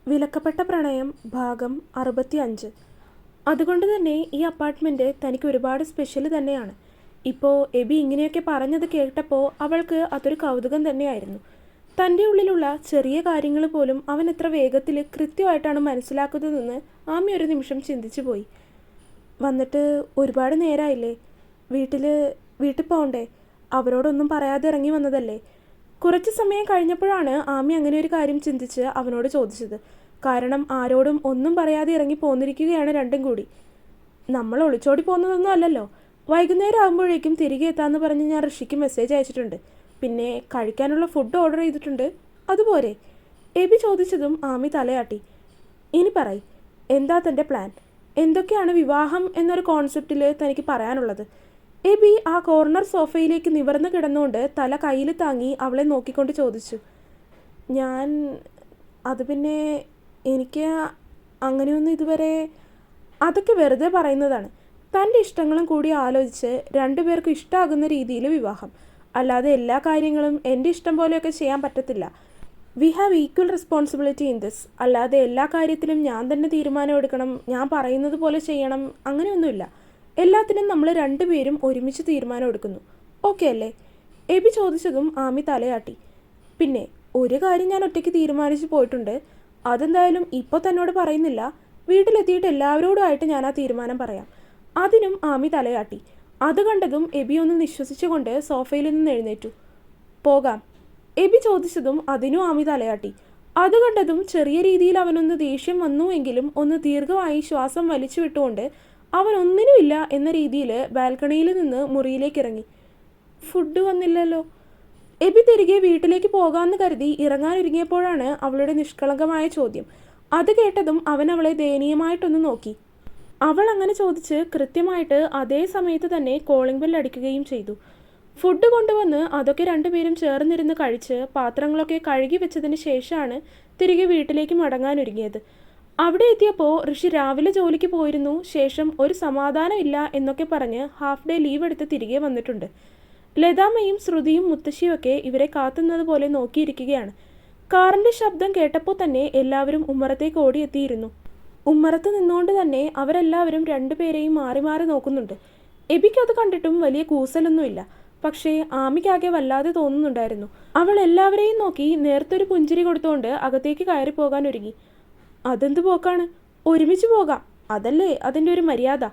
വിലക്കപ്പെട്ട പ്രണയം ഭാഗം 65. അതുകൊണ്ട് തന്നെ ഈ അപ്പാർട്ട്മെൻറ്റ് തനിക്ക് ഒരുപാട് സ്പെഷ്യൽ തന്നെയാണ്. ഇപ്പോൾ എബി ഇങ്ങനെയൊക്കെ പറഞ്ഞത് കേട്ടപ്പോൾ അവൾക്ക് അതൊരു കൗതുകം തന്നെയായിരുന്നു. തൻ്റെ ഉള്ളിലുള്ള ചെറിയ കാര്യങ്ങൾ പോലും അവൻ എത്ര വേഗത്തിൽ കൃത്യമായിട്ടാണ് മനസ്സിലാക്കുന്നതെന്ന് ആമി ഒരു നിമിഷം ചിന്തിച്ചു പോയി. വന്നിട്ട് ഒരുപാട് നേരമായില്ലേ? വീട്ടിൽ പോകണ്ടേ? അവരോടൊന്നും പറയാതെ ഇറങ്ങി വന്നതല്ലേ? കുറച്ച് സമയം കഴിഞ്ഞപ്പോഴാണ് ആമി അങ്ങനെ ഒരു കാര്യം ചിന്തിച്ച് അവനോട് ചോദിച്ചത്. കാരണം ആരോടും ഒന്നും പറയാതെ ഇറങ്ങി പോന്നിരിക്കുകയാണ് രണ്ടും കൂടി. നമ്മൾ ഒളിച്ചോടി പോകുന്നതൊന്നും അല്ലല്ലോ. വൈകുന്നേരം ആകുമ്പോഴേക്കും തിരികെ എത്താമെന്ന് പറഞ്ഞ് ഞാൻ ഋഷിക്ക് മെസ്സേജ് അയച്ചിട്ടുണ്ട്. പിന്നെ കഴിക്കാനുള്ള ഫുഡ് ഓർഡർ ചെയ്തിട്ടുണ്ട്. അതുപോലെ എബി ചോദിച്ചതും ആമി തലയാട്ടി. ഇനി പറയ്, എന്താ തൻ്റെ പ്ലാൻ? എന്തൊക്കെയാണ് വിവാഹം എന്നൊരു കോൺസെപ്റ്റിൽ തനിക്ക് പറയാനുള്ളത്? എബി ആ കോർണർ സോഫയിലേക്ക് നിവർന്നു കിടന്നുകൊണ്ട് തല കയ്യിൽ താങ്ങി അവളെ നോക്കിക്കൊണ്ട് ചോദിച്ചു. അത് പിന്നെ എനിക്ക് അങ്ങനെയൊന്നും ഇതുവരെ. അതൊക്കെ വെറുതെ പറയുന്നതാണ്. തൻ്റെ ഇഷ്ടങ്ങളും കൂടി ആലോചിച്ച് രണ്ടുപേർക്കും ഇഷ്ടമാകുന്ന രീതിയിൽ വിവാഹം. അല്ലാതെ എല്ലാ കാര്യങ്ങളും എൻ്റെ ഇഷ്ടം പോലെയൊക്കെ ചെയ്യാൻ പറ്റത്തില്ല. We have equal responsibility in this. അല്ലാതെ എല്ലാ കാര്യത്തിലും ഞാൻ തന്നെ തീരുമാനം എടുക്കണം, ഞാൻ പറയുന്നത് പോലെ ചെയ്യണം, അങ്ങനെയൊന്നുമില്ല. എല്ലാത്തിനും നമ്മൾ രണ്ടുപേരും ഒരുമിച്ച് തീരുമാനം എടുക്കുന്നു. ഓക്കെ അല്ലേ? എബി ചോദിച്ചതും ആമി തലയാട്ടി. പിന്നെ ഒരു കാര്യം ഞാൻ ഒറ്റയ്ക്ക് തീരുമാനിച്ചു പോയിട്ടുണ്ട്. അതെന്തായാലും ഇപ്പോൾ തന്നോട് പറയുന്നില്ല. വീട്ടിലെത്തിയിട്ട് എല്ലാവരോടുമായിട്ട് ഞാൻ ആ തീരുമാനം പറയാം. അതിനും ആമി തലയാട്ടി. അത് കണ്ടതും എബി ഒന്ന് നിശ്വസിച്ചുകൊണ്ട് സോഫയിൽ നിന്ന് എഴുന്നേറ്റു. പോകാം? എബി ചോദിച്ചതും അതിനും ആമി തലയാട്ടി. അത് കണ്ടതും ചെറിയ രീതിയിൽ അവനൊന്ന് ദേഷ്യം വന്നു എങ്കിലും ഒന്ന് ദീർഘമായി ശ്വാസം വലിച്ചു വിട്ടുകൊണ്ട് അവൻ ഒന്നിനുമില്ല എന്ന രീതിയിൽ ബാൽക്കണിയിൽ നിന്ന് മുറിയിലേക്ക് ഇറങ്ങി. ഫുഡ് വന്നില്ലല്ലോ. എബി തിരികെ വീട്ടിലേക്ക് പോകാമെന്ന് കരുതി ഇറങ്ങാനൊരുങ്ങിയപ്പോഴാണ് അവളുടെ നിഷ്കളങ്കമായ ചോദ്യം. അത് കേട്ടതും അവൻ അവളെ ദയനീയമായിട്ടൊന്ന് നോക്കി. അവൾ അങ്ങനെ ചോദിച്ച് കൃത്യമായിട്ട് അതേ സമയത്ത് തന്നെ കോളിംഗ് ബെൽ അടിക്കുകയും ചെയ്തു. ഫുഡ് കൊണ്ടുവന്ന് അതൊക്കെ രണ്ടുപേരും ചേർന്നിരുന്ന് കഴിച്ച് പാത്രങ്ങളൊക്കെ കഴുകി വെച്ചതിന് ശേഷമാണ് തിരികെ വീട്ടിലേക്ക് മടങ്ങാനൊരുങ്ങിയത്. അവിടെ എത്തിയപ്പോൾ ഋഷി രാവിലെ ജോലിക്ക് പോയിരുന്നു. ശേഷം ഒരു സമാധാനം ഇല്ല എന്നൊക്കെ പറഞ്ഞ് ഹാഫ് ഡേ ലീവ് എടുത്ത് തിരികെ വന്നിട്ടുണ്ട്. ലതാമ്മയും ശ്രുതിയും മുത്തശ്ശിയും ഒക്കെ ഇവരെ കാത്തുന്നത് പോലെ നോക്കിയിരിക്കുകയാണ്. കാറിൻ്റെ ശബ്ദം കേട്ടപ്പോൾ തന്നെ എല്ലാവരും ഉമ്മറത്തേക്ക് ഓടിയെത്തിയിരുന്നു. ഉമ്മറത്ത് നിന്നുകൊണ്ട് തന്നെ അവരെല്ലാവരും രണ്ടുപേരെയും മാറി മാറി നോക്കുന്നുണ്ട്. എബിക്ക് അത് കണ്ടിട്ടും വലിയ കൂസലൊന്നുമില്ല. പക്ഷേ ആമിക്കാകെ വല്ലാതെ തോന്നുന്നുണ്ടായിരുന്നു. അവൾ എല്ലാവരെയും നോക്കി നേർത്തൊരു പുഞ്ചിരി കൊടുത്തുകൊണ്ട് അകത്തേക്ക് കയറി പോകാൻ ഒരുങ്ങി. അതെന്ത് പോക്കാണ്? ഒരുമിച്ച് പോകാം, അതല്ലേ അതിൻ്റെ ഒരു മര്യാദ.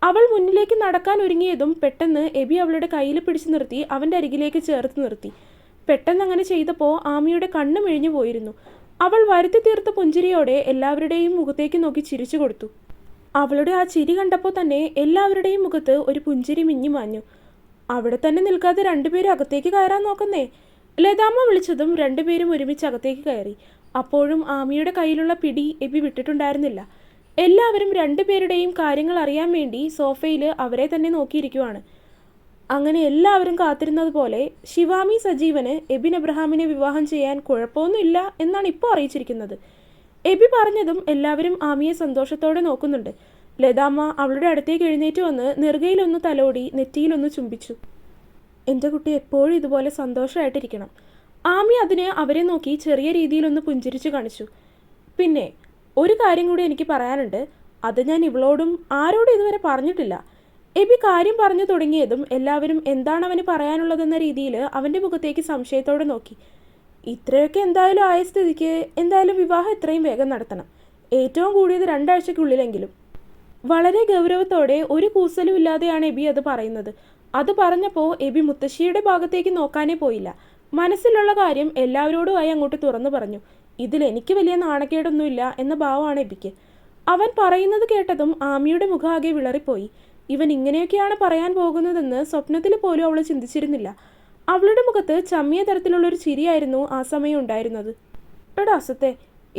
അവൾ മുന്നിലേക്ക് നടക്കാൻ ഒരുങ്ങിയതും പെട്ടെന്ന് എബി അവളുടെ കയ്യിൽ പിടിച്ചു നിർത്തി അവൻ്റെ അരികിലേക്ക് ചേർത്ത് നിർത്തി. പെട്ടെന്ന് അങ്ങനെ ചെയ്തപ്പോൾ ആമിയുടെ കണ്ണ് മിഴിഞ്ഞു പോയിരുന്നു. അവൾ വരുത്തി തീർത്ത പുഞ്ചിരിയോടെ എല്ലാവരുടെയും മുഖത്തേക്ക് നോക്കി ചിരിച്ചു കൊടുത്തു. അവളുടെ ആ ചിരി കണ്ടപ്പോൾ തന്നെ എല്ലാവരുടെയും മുഖത്ത് ഒരു പുഞ്ചിരി മിഞ്ഞു മാഞ്ഞു. അവിടെ തന്നെ നിൽക്കാതെ രണ്ടുപേരും അകത്തേക്ക് കയറാൻ നോക്കുന്നേ. ലതാമ്മ വിളിച്ചതും രണ്ടുപേരും ഒരുമിച്ച് അകത്തേക്ക് കയറി. അപ്പോഴും ആമിയുടെ കയ്യിലുള്ള പിടി എബി വിട്ടിട്ടുണ്ടായിരുന്നില്ല. എല്ലാവരും രണ്ടുപേരുടെയും കാര്യങ്ങൾ അറിയാൻ വേണ്ടി സോഫയിൽ അവരെ തന്നെ നോക്കിയിരിക്കുവാണ്. അങ്ങനെ എല്ലാവരും കാത്തിരുന്നത് പോലെ ശിവാമി സജീവന് എബിൻ എബ്രഹാമിനെ വിവാഹം ചെയ്യാൻ കുഴപ്പമൊന്നുമില്ല എന്നാണ് ഇപ്പോൾ അറിയിച്ചിരിക്കുന്നത്. എബി പറഞ്ഞതും എല്ലാവരും ആമിയെ സന്തോഷത്തോടെ നോക്കുന്നുണ്ട്. ലതാമ്മ അവളുടെ അടുത്തേക്ക് എഴുന്നേറ്റ് വന്ന് നെറുകയിലൊന്ന് തലോടി നെറ്റിയിലൊന്ന് ചുംബിച്ചു. എൻ്റെ കുട്ടി എപ്പോഴും ഇതുപോലെ സന്തോഷമായിട്ടിരിക്കണം. ആമി അതിന് അവരെ നോക്കി ചെറിയ രീതിയിലൊന്ന് പുഞ്ചിരിച്ചു കാണിച്ചു. പിന്നെ ഒരു കാര്യം കൂടി എനിക്ക് പറയാനുണ്ട്. അത് ഞാൻ ഇവളോടും ആരോടും ഇതുവരെ പറഞ്ഞിട്ടില്ല. എബി കാര്യം പറഞ്ഞു തുടങ്ങിയതും എല്ലാവരും എന്താണ് അവന് പറയാനുള്ളതെന്ന രീതിയിൽ അവൻ്റെ മുഖത്തേക്ക് സംശയത്തോടെ നോക്കി. ഇത്രയൊക്കെ എന്തായാലും ആയ സ്ഥിതിക്ക് എന്തായാലും വിവാഹം എത്രയും വേഗം നടത്തണം. ഏറ്റവും കൂടിയത് 2 ആഴ്ചയ്ക്കുള്ളിലെങ്കിലും. വളരെ ഗൗരവത്തോടെ ഒരു കൂസലും ഇല്ലാതെയാണ് എബി അത് പറയുന്നത്. അത് പറഞ്ഞപ്പോൾ എബി മുത്തശ്ശിയുടെ ഭാഗത്തേക്ക് നോക്കാനേ പോയില്ല. മനസ്സിലുള്ള കാര്യം എല്ലാവരോടുമായി അങ്ങോട്ട് തുറന്നു പറഞ്ഞു. ഇതിൽ എനിക്ക് വലിയ നാണക്കേടൊന്നുമില്ല എന്ന ഭാവമാണ് എബിക്ക്. അവൻ പറയുന്നത് കേട്ടതും ആമിയുടെ മുഖാകെ വിളറിപ്പോയി. ഇവൻ ഇങ്ങനെയൊക്കെയാണ് പറയാൻ പോകുന്നതെന്ന് സ്വപ്നത്തിൽ പോലും അവൾ ചിന്തിച്ചിരുന്നില്ല. അവളുടെ മുഖത്ത് ചമ്മിയ തരത്തിലുള്ളൊരു ചിരിയായിരുന്നു ആ സമയം ഉണ്ടായിരുന്നത്. എടാ അസത്തെ,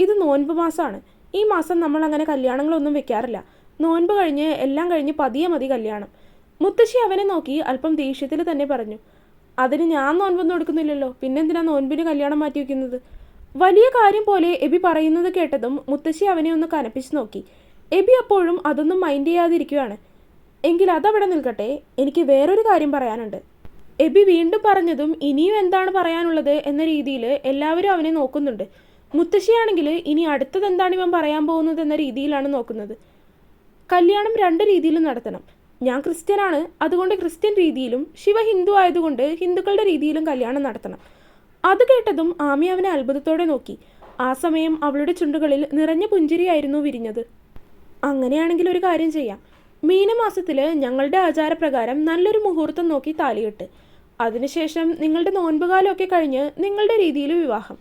ഇത് നോൻപ് മാസമാണ്. ഈ മാസം നമ്മൾ അങ്ങനെ കല്യാണങ്ങളൊന്നും വെക്കാറില്ല. നോൻപ് കഴിഞ്ഞ് എല്ലാം കഴിഞ്ഞ് പതിയെ മതി കല്യാണം. മുത്തശ്ശി അവനെ നോക്കി അല്പം ദേഷ്യത്തിൽ തന്നെ പറഞ്ഞു. അതിന് ഞാൻ നോൻപൊന്നും എടുക്കുന്നില്ലല്ലോ, പിന്നെന്തിനാ നോൻപിന് കല്യാണം മാറ്റി വയ്ക്കുന്നത്? വലിയ കാര്യം പോലെ എബി പറയുന്നത് കേട്ടതും മുത്തശ്ശി അവനെ ഒന്ന് കനപ്പിച്ച് നോക്കി. എബി അപ്പോഴും അതൊന്നും മൈൻഡ് ചെയ്യാതിരിക്കുകയാണ്. എങ്കിൽ അതവിടെ നിൽക്കട്ടെ, എനിക്ക് വേറൊരു കാര്യം പറയാനുണ്ട്. എബി വീണ്ടും പറഞ്ഞതും ഇനിയും എന്താണ് പറയാനുള്ളത് എന്ന രീതിയിൽ എല്ലാവരും അവനെ നോക്കുന്നുണ്ട്. മുത്തശ്ശിയാണെങ്കിൽ ഇനി അടുത്തത് എന്താണ് ഇവൻ പറയാൻ പോകുന്നത് എന്ന രീതിയിലാണ് നോക്കുന്നത്. കല്യാണം രണ്ട് രീതിയിലും നടത്തണം. ഞാൻ ക്രിസ്ത്യനാണ്, അതുകൊണ്ട് ക്രിസ്ത്യൻ രീതിയിലും ശിവ ഹിന്ദു ആയതുകൊണ്ട് ഹിന്ദുക്കളുടെ രീതിയിലും കല്യാണം നടത്തണം. അത് കേട്ടതും ആമി അവനെ അത്ഭുതത്തോടെ നോക്കി. ആ സമയം അവളുടെ ചുണ്ടുകളിൽ നിറഞ്ഞ പുഞ്ചിരിയായിരുന്നു വിരിഞ്ഞത്. അങ്ങനെയാണെങ്കിൽ ഒരു കാര്യം ചെയ്യാം. മീനമാസത്തിൽ ഞങ്ങളുടെ ആചാരപ്രകാരം നല്ലൊരു മുഹൂർത്തം നോക്കി താലികെട്ട്. അതിനുശേഷം നിങ്ങളുടെ നോൻപുകാലമൊക്കെ കഴിഞ്ഞ് നിങ്ങളുടെ രീതിയിൽ വിവാഹം.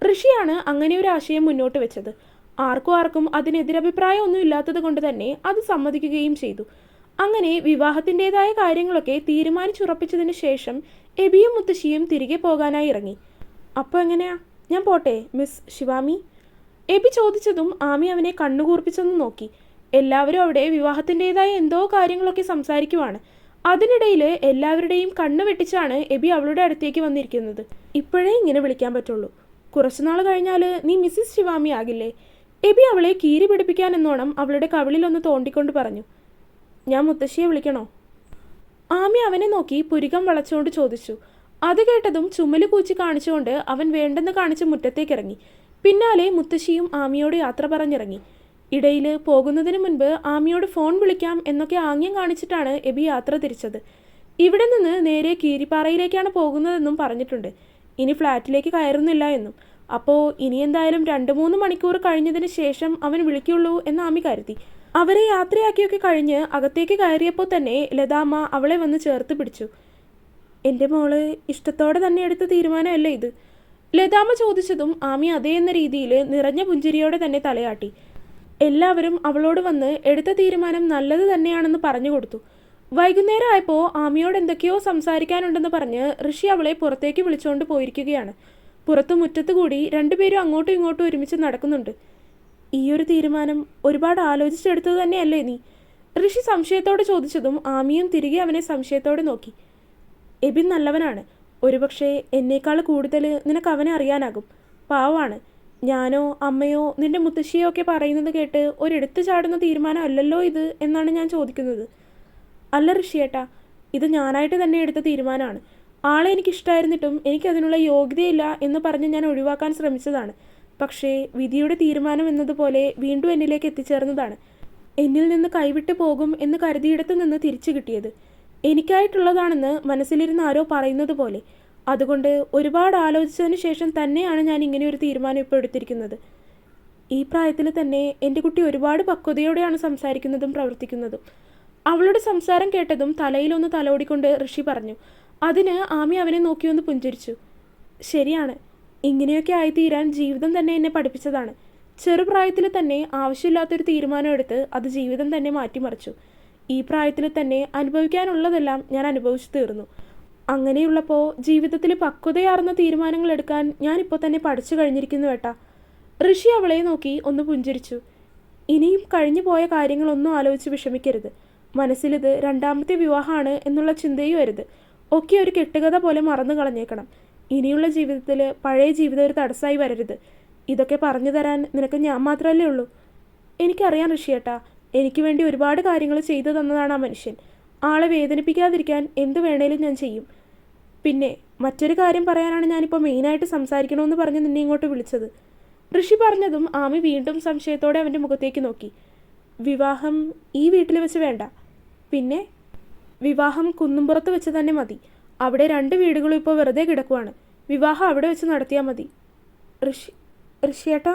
ഋഷിയാണ് അങ്ങനെ ഒരു ആശയം മുന്നോട്ട് വെച്ചത്. ആർക്കും അതിനെതിരഭിപ്രായം ഒന്നും ഇല്ലാത്തത് കൊണ്ട് തന്നെ അത് സമ്മതിക്കുകയും ചെയ്തു. അങ്ങനെ വിവാഹത്തിൻ്റെതായ കാര്യങ്ങളൊക്കെ തീരുമാനിച്ചുറപ്പിച്ചതിന് ശേഷം എബിയും മുത്തശ്ശിയും തിരികെ പോകാനായി ഇറങ്ങി. അപ്പോൾ എങ്ങനെയാ, ഞാൻ പോട്ടെ മിസ് ശിവാമി? എബി ചോദിച്ചതും ആമി അവനെ കണ്ണുകൂർപ്പിച്ചൊന്ന് നോക്കി. എല്ലാവരും അവിടെ വിവാഹത്തിൻ്റെതായ എന്തോ കാര്യങ്ങളൊക്കെ സംസാരിക്കുവാണ്. അതിനിടയിൽ എല്ലാവരുടെയും കണ്ണ് വെട്ടിച്ചാണ് എബി അവളുടെ അടുത്തേക്ക് വന്നിരിക്കുന്നത്. ഇപ്പോഴേ ഇങ്ങനെ വിളിക്കാൻ പറ്റുള്ളൂ, കുറച്ചുനാൾ കഴിഞ്ഞാൽ നീ മിസ്സിസ് ശിവാമി ആകില്ലേ? എബി അവളെ കീരി പിടിപ്പിക്കാൻ എന്നോണം അവളുടെ കവിളിലൊന്ന് തോണ്ടിക്കൊണ്ട് പറഞ്ഞു. ഞാൻ മുത്തശ്ശിയെ വിളിക്കണോ? ആമി അവനെ നോക്കി പുരികം വളച്ചുകൊണ്ട് ചോദിച്ചു. അത് കേട്ടതും ചുമല് കൂച്ചി കാണിച്ചുകൊണ്ട് അവൻ വേണ്ടെന്ന് കാണിച്ച് മുറ്റത്തേക്കിറങ്ങി. പിന്നാലെ മുത്തശ്ശിയും ആമിയോട് യാത്ര പറഞ്ഞിറങ്ങി. ഇടയിൽ പോകുന്നതിന് മുൻപ് ആമിയോട് ഫോൺ വിളിക്കാം എന്നൊക്കെ ആംഗ്യം കാണിച്ചിട്ടാണ് എബി യാത്ര തിരിച്ചത്. ഇവിടെ നിന്ന് നേരെ കീരിപ്പാറയിലേക്കാണ് പോകുന്നതെന്നും പറഞ്ഞിട്ടുണ്ട്. ഇനി ഫ്ലാറ്റിലേക്ക് കയറുന്നില്ല എന്നും. അപ്പോൾ ഇനി എന്തായാലും 2-3 മണിക്കൂർ കഴിഞ്ഞതിന് ശേഷം അവൻ വിളിക്കുള്ളൂ എന്ന് ആമി കരുതി. അവരെ യാത്രയാക്കിയൊക്കെ കഴിഞ്ഞ് അകത്തേക്ക് കയറിയപ്പോൾ തന്നെ ലതാമ്മ അവളെ വന്ന് ചേർത്ത് പിടിച്ചു. എൻ്റെ മോള് ഇഷ്ടത്തോടെ തന്നെ എടുത്ത തീരുമാനമല്ലേ ഇത്? ലതാമ്മ ചോദിച്ചതും ആമി അതേ എന്ന രീതിയിൽ നിറഞ്ഞ പുഞ്ചിരിയോടെ തന്നെ തലയാട്ടി. എല്ലാവരും അവളോട് വന്ന് എടുത്ത തീരുമാനം നല്ലത് തന്നെയാണെന്ന് പറഞ്ഞു കൊടുത്തു. വൈകുന്നേരം ആയപ്പോൾ ആമിയോട് എന്തൊക്കെയോ സംസാരിക്കാനുണ്ടെന്ന് പറഞ്ഞ് ഋഷി അവളെ പുറത്തേക്ക് വിളിച്ചുകൊണ്ട് പോയിരിക്കുകയാണ്. പുറത്തു മുറ്റത്ത് കൂടി രണ്ടുപേരും അങ്ങോട്ടും ഇങ്ങോട്ടും ഒരുമിച്ച് നടക്കുന്നുണ്ട്. ഈ ഒരു തീരുമാനം ഒരുപാട് ആലോചിച്ചെടുത്തത് തന്നെയല്ലേ നീ? ഋഷി സംശയത്തോടെ ചോദിച്ചതും ആമിയും തിരികെ അവനെ സംശയത്തോടെ നോക്കി. എബിൻ നല്ലവനാണ്. ഒരുപക്ഷെ എന്നേക്കാൾ കൂടുതൽ നിനക്ക് അവനെ അറിയാനാകും. പാവാണ്. ഞാനോ അമ്മയോ നിന്റെ മുത്തശ്ശിയോ ഒക്കെ പറയുന്നത് കേട്ട് ഒരെടുത്തു ചാടുന്ന തീരുമാനം അല്ലല്ലോ ഇത് എന്നാണ് ഞാൻ ചോദിക്കുന്നത്. അല്ല ഋഷിയേട്ടാ, ഇത് ഞാനായിട്ട് തന്നെ എടുത്ത തീരുമാനമാണ്. ആളെ എനിക്കിഷ്ടമായിരുന്നിട്ടും എനിക്കതിനുള്ള യോഗ്യതയില്ല എന്ന് പറഞ്ഞ് ഞാൻ ഒഴിവാക്കാൻ ശ്രമിച്ചതാണ്. പക്ഷേ വിധിയുടെ തീരുമാനം എന്നതുപോലെ വീണ്ടും എന്നിലേക്ക് എത്തിച്ചേർന്നതാണ്. എന്നിൽ നിന്ന് കൈവിട്ട് പോകും എന്ന് കരുതിയിടത്ത് നിന്ന് തിരിച്ചു കിട്ടിയത്. എനിക്കായിട്ടുള്ളതാണെന്ന് മനസ്സിലിരുന്ന് ആരോ പറയുന്നത് പോലെ. അതുകൊണ്ട് ഒരുപാട് ആലോചിച്ചതിന് ശേഷം തന്നെയാണ് ഞാൻ ഇങ്ങനെ ഒരു തീരുമാനം ഇപ്പോൾ എടുത്തിരിക്കുന്നത്. ഈ പ്രായത്തിൽ തന്നെ എൻ്റെ കുട്ടി ഒരുപാട് പക്വതയോടെയാണ് സംസാരിക്കുന്നതും പ്രവർത്തിക്കുന്നതും. അവളുടെ സംസാരം കേട്ടതും തലയിലൊന്ന് തലോടിക്കൊണ്ട് ഋഷി പറഞ്ഞു. അതിന് ആമി അവനെ നോക്കിയൊന്ന് പുഞ്ചിരിച്ചു. ശരിയാണ്, ഇങ്ങനെയൊക്കെ ആയിത്തീരാൻ ജീവിതം തന്നെ എന്നെ പഠിപ്പിച്ചതാണ്. ചെറുപ്രായത്തിൽ തന്നെ ആവശ്യമില്ലാത്തൊരു തീരുമാനം എടുത്ത് അത് ജീവിതം തന്നെ മാറ്റിമറിച്ചു. ഈ പ്രായത്തിൽ തന്നെ അനുഭവിക്കാനുള്ളതെല്ലാം ഞാൻ അനുഭവിച്ചു തീർന്നു. അങ്ങനെയുള്ളപ്പോൾ ജീവിതത്തിൽ പക്വതയാർന്ന തീരുമാനങ്ങൾ എടുക്കാൻ ഞാനിപ്പോൾ തന്നെ പഠിച്ചു കഴിഞ്ഞിരിക്കുന്നു ഏട്ടാ. ഋഷി അവളെ നോക്കി ഒന്ന് പുഞ്ചിരിച്ചു. ഇനിയും കഴിഞ്ഞു പോയ കാര്യങ്ങളൊന്നും ആലോചിച്ച് വിഷമിക്കരുത്. മനസ്സിലിത് 2ാമത്തെ വിവാഹമാണ് എന്നുള്ള ചിന്തയും വരുത്. ഒക്കെ ഒരു കെട്ടുകഥ പോലെ മറന്നു കളഞ്ഞേക്കണം. ഇനിയുള്ള ജീവിതത്തിൽ പഴയ ജീവിതം ഒരു തടസ്സമായി വരരുത്. ഇതൊക്കെ പറഞ്ഞു തരാൻ നിനക്ക് ഞാൻ മാത്രമല്ലേ ഉള്ളൂ. എനിക്കറിയാം ഋഷിയേട്ടാ, എനിക്ക് വേണ്ടി ഒരുപാട് കാര്യങ്ങൾ ചെയ്തു തന്നതാണ് ആ മനുഷ്യൻ. ആളെ വേദനിപ്പിക്കാതിരിക്കാൻ എന്ത് വേണേലും ഞാൻ ചെയ്യും. പിന്നെ മറ്റൊരു കാര്യം പറയാനാണ് ഞാനിപ്പോൾ മെയിനായിട്ട് സംസാരിക്കണമെന്ന് പറഞ്ഞ് നിന്നെ ഇങ്ങോട്ട് വിളിച്ചത്. ഋഷി പറഞ്ഞതും ആമി വീണ്ടും സംശയത്തോടെ അവൻ്റെ മുഖത്തേക്ക് നോക്കി. വിവാഹം ഈ വീട്ടിൽ വെച്ച് വേണ്ട. പിന്നെ വിവാഹം കുന്നുംപുറത്ത് വെച്ച് തന്നെ മതി. അവിടെ 2 വീടുകളും ഇപ്പോൾ വെറുതെ കിടക്കുവാണ്. വിവാഹം അവിടെ വെച്ച് നടത്തിയാൽ മതി. ഋഷിയേട്ടാ?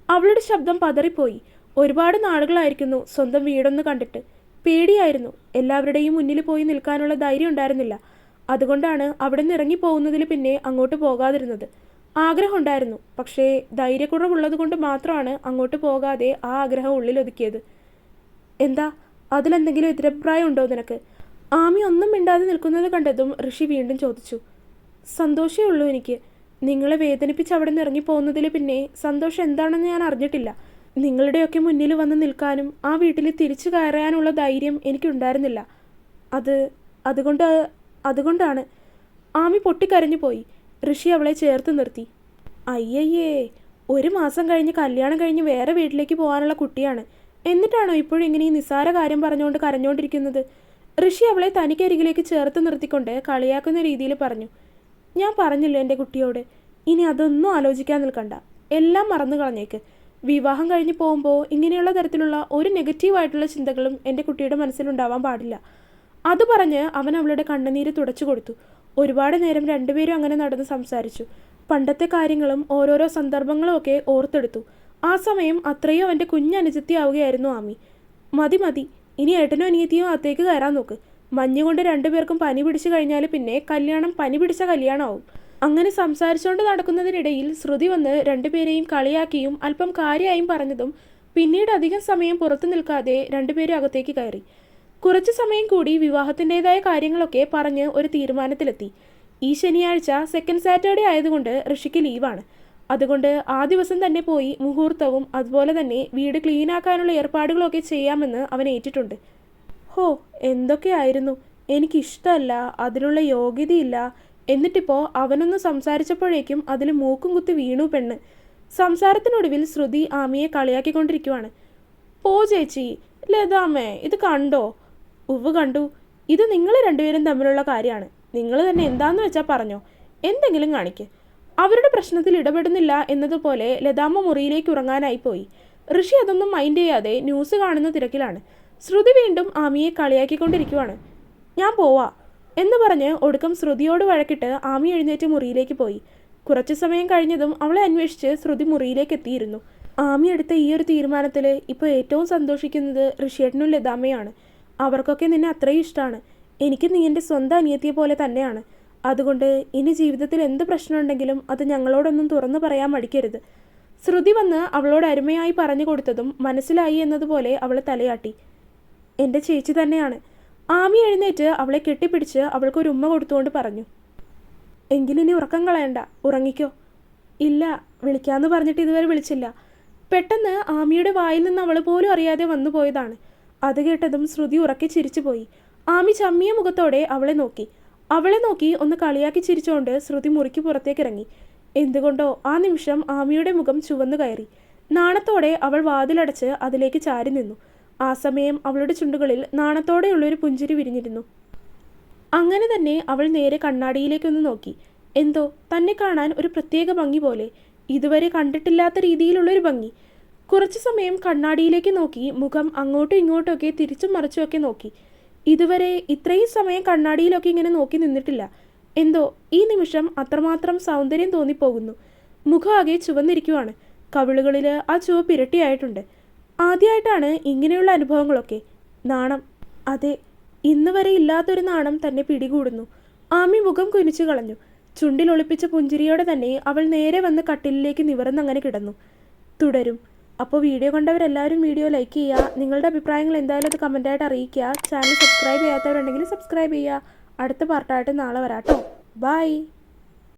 അവളുടെ ശബ്ദം പതറിപ്പോയി. ഒരുപാട് നാളുകളായിരിക്കുന്നു സ്വന്തം വീടൊന്ന് കണ്ടിട്ട്. പേടിയായിരുന്നു. എല്ലാവരുടെയും മുന്നിൽ പോയി നിൽക്കാനുള്ള ധൈര്യം ഉണ്ടായിരുന്നില്ല. അതുകൊണ്ടാണ് അവിടെ നിന്ന് ഇറങ്ങിപ്പോകുന്നതിൽ പിന്നെ അങ്ങോട്ട് പോകാതിരുന്നത്. ആഗ്രഹം ഉണ്ടായിരുന്നു, പക്ഷേ ധൈര്യക്കുറവുള്ളത് കൊണ്ട് മാത്രമാണ് അങ്ങോട്ട് പോകാതെ ആ ആഗ്രഹം ഉള്ളിലൊതുക്കിയത്. എന്താ, അതിലെന്തെങ്കിലും എതിരഭിപ്രായം ഉണ്ടോ നിനക്ക്? ആമി ഒന്നും മിണ്ടാതെ നിൽക്കുന്നത് കണ്ടതും ഋഷി വീണ്ടും ചോദിച്ചു. സന്തോഷമേ ഉള്ളൂ എനിക്ക്. നിങ്ങളെ വേദനിപ്പിച്ച് അവിടെ നിന്ന് ഇറങ്ങിപ്പോകുന്നതിൽ പിന്നെ സന്തോഷം എന്താണെന്ന് ഞാൻ അറിഞ്ഞിട്ടില്ല. നിങ്ങളുടെയൊക്കെ മുന്നിൽ വന്ന് നിൽക്കാനും ആ വീട്ടിൽ തിരിച്ചു കയറാനുള്ള ധൈര്യം എനിക്കുണ്ടായിരുന്നില്ല. അതുകൊണ്ടാണ്. ആമി പൊട്ടിക്കരഞ്ഞു പോയി. ഋഷി അവളെ ചേർത്ത് നിർത്തി. അയ്യയ്യേ, 1 മാസം കഴിഞ്ഞ് കല്യാണം കഴിഞ്ഞ് വേറെ വീട്ടിലേക്ക് പോകാനുള്ള കുട്ടിയാണ്. എന്നിട്ടാണോ ഇപ്പോഴും ഇങ്ങനെ ഈ നിസ്സാര കാര്യം പറഞ്ഞുകൊണ്ട് കരഞ്ഞുകൊണ്ടിരിക്കുന്നത്? ഋഷി അവളെ തനിക്കരികിലേക്ക് ചേർത്ത് നിർത്തിക്കൊണ്ട് കളിയാക്കുന്ന രീതിയിൽ പറഞ്ഞു. ഞാൻ പറഞ്ഞില്ല എൻ്റെ കുട്ടിയോട്, ഇനി അതൊന്നും ആലോചിക്കാൻ നിൽക്കണ്ട. എല്ലാം മറന്നു കളഞ്ഞേക്ക്. വിവാഹം കഴിഞ്ഞ് പോകുമ്പോൾ ഇങ്ങനെയുള്ള തരത്തിലുള്ള ഒരു നെഗറ്റീവായിട്ടുള്ള ചിന്തകളും എൻ്റെ കുട്ടിയുടെ മനസ്സിലുണ്ടാവാൻ പാടില്ല. അത് പറഞ്ഞ് അവൻ അവളുടെ കണ്ണുനീര് തുടച്ചു കൊടുത്തു. ഒരുപാട് നേരം രണ്ടുപേരും അങ്ങനെ നടന്ന് സംസാരിച്ചു. പണ്ടത്തെ കാര്യങ്ങളും ഓരോരോ സന്ദർഭങ്ങളും ഒക്കെ ഓർത്തെടുത്തു. ആ സമയം അത്രയും അവൻ്റെ കുഞ്ഞനുജത്തിയാവുകയായിരുന്നു ആമി. മതി മതി, ഇനി ഏട്ടനും അനിയത്തിയും അകത്തേക്ക് കയറാൻ നോക്ക്. മഞ്ഞുകൊണ്ട് രണ്ടുപേർക്കും പനി പിടിച്ചു കഴിഞ്ഞാൽ പിന്നെ കല്യാണം പനി പിടിച്ച കല്യാണമാവും. അങ്ങനെ സംസാരിച്ചുകൊണ്ട് നടക്കുന്നതിനിടയിൽ ശ്രുതി വന്ന് രണ്ടുപേരെയും കളിയാക്കിയും അല്പം കാര്യമായും പറഞ്ഞതും പിന്നീട് അധികം സമയം പുറത്തു നിൽക്കാതെ രണ്ടുപേരും അകത്തേക്ക് കയറി. കുറച്ചു സമയം കൂടി വിവാഹത്തിൻ്റെതായ കാര്യങ്ങളൊക്കെ പറഞ്ഞ് ഒരു തീരുമാനത്തിലെത്തി. ഈ ശനിയാഴ്ച സെക്കൻഡ് സാറ്റർഡേ ആയതുകൊണ്ട് ഋഷിക്ക് ലീവാണ്. അതുകൊണ്ട് ആ ദിവസം തന്നെ പോയി മുഹൂർത്തവും അതുപോലെ തന്നെ വീട് ക്ലീനാക്കാനുള്ള ഏർപ്പാടുകളൊക്കെ ചെയ്യാമെന്ന് അവൻ ഏറ്റിട്ടുണ്ട്. ഹോ, എന്തൊക്കെയായിരുന്നു. എനിക്കിഷ്ടമല്ല, അതിനുള്ള യോഗ്യതയില്ല. എന്നിട്ടിപ്പോൾ അവനൊന്ന് സംസാരിച്ചപ്പോഴേക്കും അതിൽ മൂക്കും കുത്തി വീണു പെണ്ണ്. സംസാരത്തിനൊടുവിൽ ശ്രുതി ആമിയെ കളിയാക്കിക്കൊണ്ടിരിക്കുവാണ്. പോ ചേച്ചി. ലതാമ്മേ, ഇത് കണ്ടോ? ഉവ് കണ്ടു. ഇത് നിങ്ങൾ രണ്ടുപേരും തമ്മിലുള്ള കാര്യമാണ്. നിങ്ങൾ തന്നെ എന്താന്ന് വെച്ചാൽ പറഞ്ഞോ. എന്തെങ്കിലും കാണിക്ക്. അവരുടെ പ്രശ്നത്തിൽ ഇടപെടുന്നില്ല എന്നതുപോലെ ലതാമ്മ മുറിയിലേക്ക് ഉറങ്ങാനായി പോയി. ഋഷി അതൊന്നും മൈൻഡ് ചെയ്യാതെ ന്യൂസ് കാണുന്ന തിരക്കിലാണ്. ശ്രുതി വീണ്ടും ആമിയെ കളിയാക്കിക്കൊണ്ടിരിക്കുവാണ്. ഞാൻ പോവാ എന്ന് പറഞ്ഞ് ഒടുക്കം ശ്രുതിയോട് വഴക്കിട്ട് ആമി എഴുന്നേറ്റ് മുറിയിലേക്ക് പോയി. കുറച്ചു സമയം കഴിഞ്ഞതും അവളെ അന്വേഷിച്ച് ശ്രുതി മുറിയിലേക്ക് എത്തിയിരുന്നു. ആമി എടുത്ത ഈ ഒരു തീരുമാനത്തിൽ ഇപ്പോൾ ഏറ്റവും സന്തോഷിക്കുന്നത് ഋഷിയേട്ടനും ലതാമ്മയാണ്. അവർക്കൊക്കെ നിന്നെ അത്രയും ഇഷ്ടമാണ്. എനിക്ക് നീ എൻ്റെ സ്വന്തം അനിയത്തിയെ പോലെ തന്നെയാണ്. അതുകൊണ്ട് ഇനി ജീവിതത്തിൽ എന്ത് പ്രശ്നമുണ്ടെങ്കിലും അത് ഞങ്ങളോടൊന്നും തുറന്നു പറയാൻ മടിക്കരുത്. ശ്രുതി വന്ന് അവളോട് അരുമയായി പറഞ്ഞു കൊടുത്തതും മനസ്സിലായി എന്നതുപോലെ അവൾ തലയാട്ടി. എൻ്റെ ചേച്ചി തന്നെയാണ്. ആമി എഴുന്നേറ്റ് അവളെ കെട്ടിപ്പിടിച്ച് അവൾക്കൊരു ഉമ്മ കൊടുത്തുകൊണ്ട് പറഞ്ഞു. എങ്കിലിനി ഉറക്കം കളയണ്ട, ഉറങ്ങിക്കോ. ഇല്ല, വിളിക്കാമെന്ന് പറഞ്ഞിട്ട് ഇതുവരെ വിളിച്ചില്ല. പെട്ടെന്ന് ആമിയുടെ വായിൽ നിന്ന് അവൾ പോലും അറിയാതെ വന്നു പോയതാണ്. അത് കേട്ടതും ശ്രുതി ഉറക്കി ചിരിച്ചു പോയി. ആമി ചമ്മിയ മുഖത്തോടെ അവളെ നോക്കി ഒന്ന് കളിയാക്കി ചിരിച്ചുകൊണ്ട് ശ്രുതി മുറിക്ക് പുറത്തേക്കിറങ്ങി. എന്തുകൊണ്ടോ ആ നിമിഷം ആമിയുടെ മുഖം ചുവന്നു കയറി. നാണത്തോടെ അവൾ വാതിലടച്ച് അതിലേക്ക് ചാരി നിന്നു. ആ സമയം അവളുടെ ചുണ്ടുകളിൽ നാണത്തോടെയുള്ളൊരു പുഞ്ചിരി വിരിഞ്ഞിരുന്നു. അങ്ങനെ തന്നെ അവൾ നേരെ കണ്ണാടിയിലേക്കൊന്ന് നോക്കി. എന്തോ തന്നെ കാണാൻ ഒരു പ്രത്യേക ഭംഗി പോലെ, ഇതുവരെ കണ്ടിട്ടില്ലാത്ത രീതിയിലുള്ളൊരു ഭംഗി. കുറച്ചു സമയം കണ്ണാടിയിലേക്ക് നോക്കി മുഖം അങ്ങോട്ടും ഇങ്ങോട്ടുമൊക്കെ തിരിച്ചും മറിച്ചുമൊക്കെ നോക്കി. ഇതുവരെ ഇത്രയും സമയം കണ്ണാടിയിലൊക്കെ ഇങ്ങനെ നോക്കി നിന്നിട്ടില്ല. എന്തോ ഈ നിമിഷം അത്രമാത്രം സൗന്ദര്യം തോന്നിപ്പോകുന്നു. മുഖം ആകെ ചുവന്നിരിക്കുവാണ്. കവിളുകളിൽ ആ ചുവപ്പ് ഇരട്ടിയായിട്ടുണ്ട്. ആദ്യമായിട്ടാണ് ഇങ്ങനെയുള്ള അനുഭവങ്ങളൊക്കെ. നാണം, അതെ, ഇന്ന് വരെ ഇല്ലാത്തൊരു നാണം തന്നെ പിടികൂടുന്നു. ആമി മുഖം കുനിച്ചു കളഞ്ഞു. ചുണ്ടിൽ ഒളിപ്പിച്ച പുഞ്ചിരിയോടെ തന്നെ അവൾ നേരെ വന്ന് കട്ടിലിലേക്ക് നിവർന്നങ്ങനെ കിടന്നു. തുടരും. അപ്പോൾ വീഡിയോ കണ്ടവരെല്ലാവരും വീഡിയോ ലൈക്ക് ചെയ്യുക. നിങ്ങളുടെ അഭിപ്രായങ്ങൾ എന്തായാലും അത് കമൻറ്റായിട്ട് അറിയിക്കുക. ചാനൽ സബ്സ്ക്രൈബ് ചെയ്യാത്തവരുണ്ടെങ്കിൽ സബ്സ്ക്രൈബ് ചെയ്യുക. അടുത്ത പാർട്ടായിട്ട് നാളെ വരാട്ടോ. ബൈ.